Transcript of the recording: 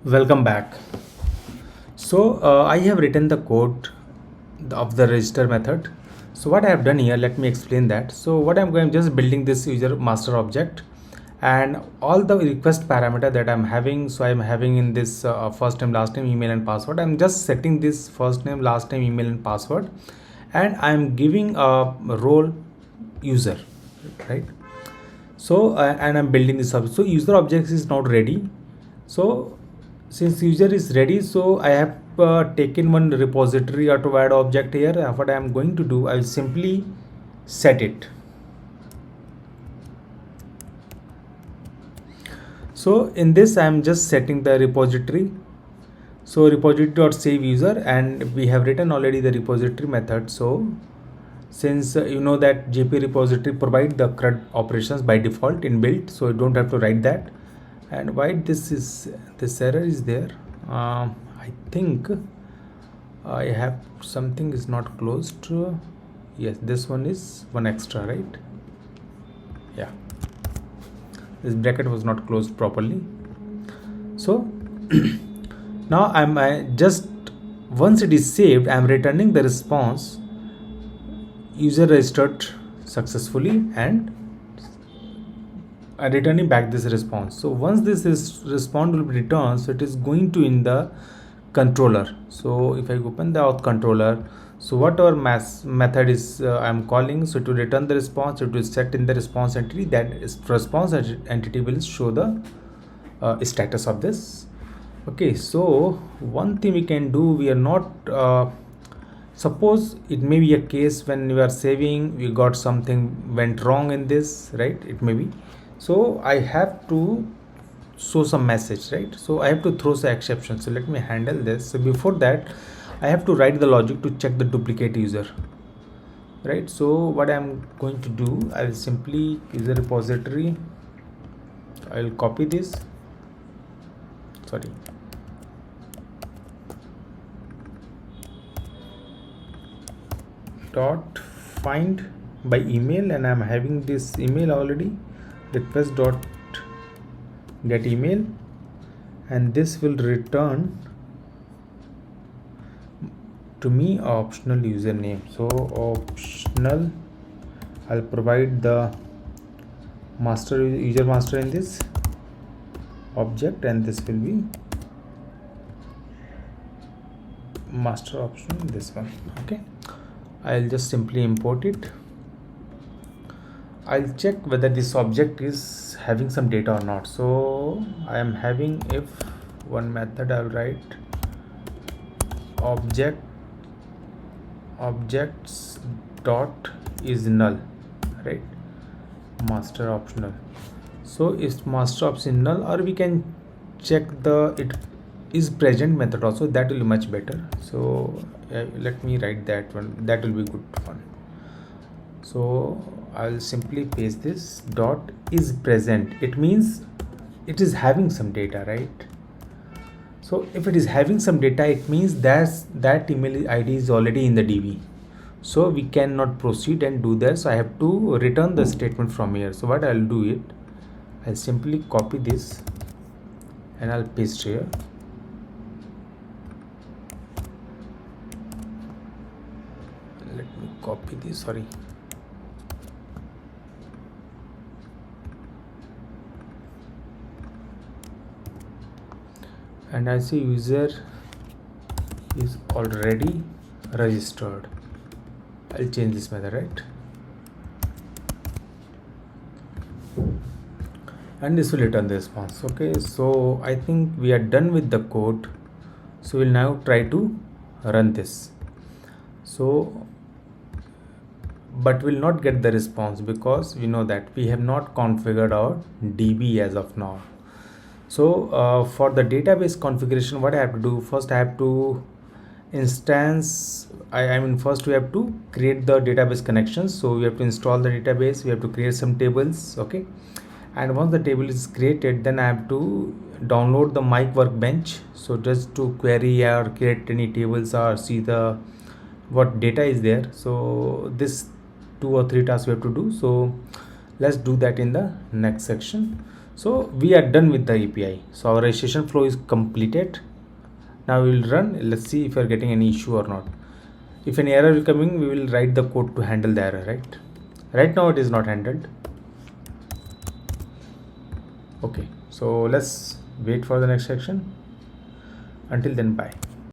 Welcome back. I have written the code of the register method. So what I have done here, let me explain that. So what I'm going just building this user master object, and all the request parameter that I'm having. So I'm having in this first name, last name, email and password. I'm just setting this first name, last name, email and password, and I'm giving a role user, right? And I'm building this up. So user object is not ready. So since user is ready, so I have taken one repository auto add object here. What I am going to do, I will simply set it. So in this I am just setting the repository. So repository.save user, and we have written already the repository method. So since you know that JP repository provide the CRUD operations by default inbuilt, so you don't have to write that. And why this error is there? I think I have something is not closed. Yes, this one is one extra, right? Yeah, this bracket was not closed properly. So now I just once it is saved, I'm returning the response user registered successfully, and returning back this response. So once this is response will be returned, so it is going to in the controller. So if I open the auth controller, so whatever method is I'm calling, so to return the response, it will set in the response entity. That is response entity will show the status of this. Okay, so one thing we can do, we are not suppose it may be a case when you are saving, you got something went wrong in this, right? It may be. So I have to show some message, right? So I have to throw some exception. So let me handle this. So before that, I have to write the logic to check the duplicate user, right? So what I'm going to do, I will simply user repository, I will copy this, sorry, dot find by email, and I'm having this email already, request dot get email, and this will return to me optional username. So optional, I'll provide the master user master in this object, and this will be master option in this one. Okay, I'll just simply import it. I'll check whether this object is having some data or not. So I am having, if one method, I'll write objects dot is null, right? Master optional. So if master option null, or we can check the it is present method also, that will be much better. So let me write that one, that will be good one. So I'll simply paste this dot is present. It means it is having some data, right? So if it is having some data, it means that email ID is already in the DB. So we cannot proceed and do that. So I have to return the statement from here. So what I'll do it, I'll simply copy this and I'll paste here. Let me copy this, sorry. And I see user is already registered. I'll change this method, right? And this will return the response. Okay, so I think we are done with the code. So we'll now try to run this. So but will not get the response because we know that we have not configured our DB as of now. So for the database configuration, what I have to do, first I have to instance, I mean first we have to create the database connections. So we have to install the database, we have to create some tables. Okay, and once the table is created, then I have to download the Mike workbench. So just to query or create any tables or see the what data is there. So this 2 or 3 tasks we have to do. So let's do that in the next section. So we are done with the API. So our registration flow is completed. Now we will run. Let's see if we are getting any issue or not. If any error is coming, we will write the code to handle the error, right now it is not handled. Okay, so let's wait for the next section. Until then, bye.